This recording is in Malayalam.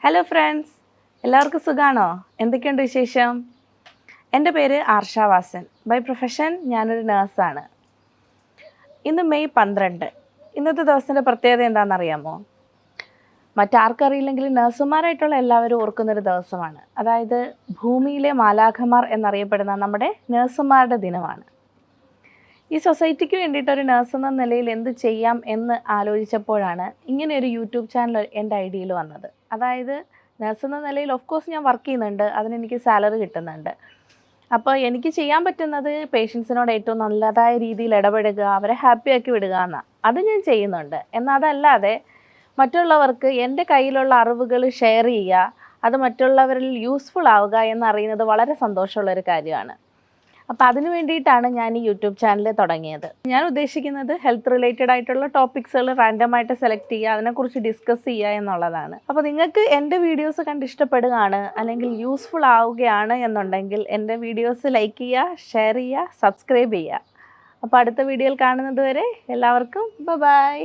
ഹലോ ഫ്രണ്ട്സ്, എല്ലാവർക്കും സുഖമാണോ? എന്തൊക്കെയുണ്ട് വിശേഷം? എൻ്റെ പേര് ആർഷാവാസൻ. ബൈ പ്രൊഫഷൻ ഞാനൊരു നേഴ്സാണ്. ഇന്ന് മെയ് 12. ഇന്നത്തെ ദിവസത്തിൻ്റെ പ്രത്യേകത എന്താണെന്നറിയാമോ? മറ്റാർക്കറിയില്ലെങ്കിലും നേഴ്സുമാരായിട്ടുള്ള എല്ലാവരും ഓർക്കുന്നൊരു ദിവസമാണ്. അതായത് ഭൂമിയിലെ മാലാഖമാർ എന്നറിയപ്പെടുന്ന നമ്മുടെ നേഴ്സുമാരുടെ ദിനമാണ്. ഈ സൊസൈറ്റിക്ക് വേണ്ടിയിട്ട് ഒരു നേഴ്സ് എന്ന നിലയിൽ എന്ത് ചെയ്യാം എന്ന് ആലോചിച്ചപ്പോഴാണ് ഇങ്ങനെയൊരു യൂട്യൂബ് ചാനൽ എൻ്റെ ഐഡിയയിൽ വന്നത്. അതായത് നേഴ്സ് എന്ന നിലയിൽ ഓഫ് കോഴ്സ് ഞാൻ വർക്ക് ചെയ്യുന്നുണ്ട്, അതിനെനിക്ക് സാലറി കിട്ടുന്നുണ്ട്. അപ്പോൾ എനിക്ക് ചെയ്യാൻ പറ്റുന്നത് പേഷ്യൻസിനോട് ഏറ്റവും നല്ലതായ രീതിയിൽ ഇടപെടുക, അവരെ ഹാപ്പിയാക്കി വിടുക എന്നാണ്. അത് ഞാൻ ചെയ്യുന്നുണ്ട്. എന്നാൽ അതല്ലാതെ മറ്റുള്ളവർക്ക് എൻ്റെ കയ്യിലുള്ള അറിവുകൾ ഷെയർ ചെയ്യുക, അത് മറ്റുള്ളവരിൽ യൂസ്ഫുൾ ആവുക എന്നറിയുന്നത് വളരെ സന്തോഷമുള്ളൊരു കാര്യമാണ്. അപ്പോൾ അതിന് വേണ്ടിയിട്ടാണ് ഞാൻ ഈ യൂട്യൂബ് ചാനൽ തുടങ്ങിയത്. ഞാൻ ഉദ്ദേശിക്കുന്നത് ഹെൽത്ത് റിലേറ്റഡ് ആയിട്ടുള്ള ടോപ്പിക്സുകൾ റാൻഡമായിട്ട് സെലക്ട് ചെയ്യുക, അതിനെക്കുറിച്ച് ഡിസ്കസ് ചെയ്യുക എന്നുള്ളതാണ്. അപ്പോൾ നിങ്ങൾക്ക് എൻ്റെ വീഡിയോസ് കണ്ട് ഇഷ്ടപ്പെടുകയാണ് അല്ലെങ്കിൽ യൂസ്ഫുൾ ആവുകയാണ് എന്നുണ്ടെങ്കിൽ എൻ്റെ വീഡിയോസ് ലൈക്ക് ചെയ്യുക, ഷെയർ ചെയ്യുക, സബ്സ്ക്രൈബ് ചെയ്യുക. അപ്പോൾ അടുത്ത വീഡിയോയിൽ കാണുന്നത് വരെ എല്ലാവർക്കും ബൈ.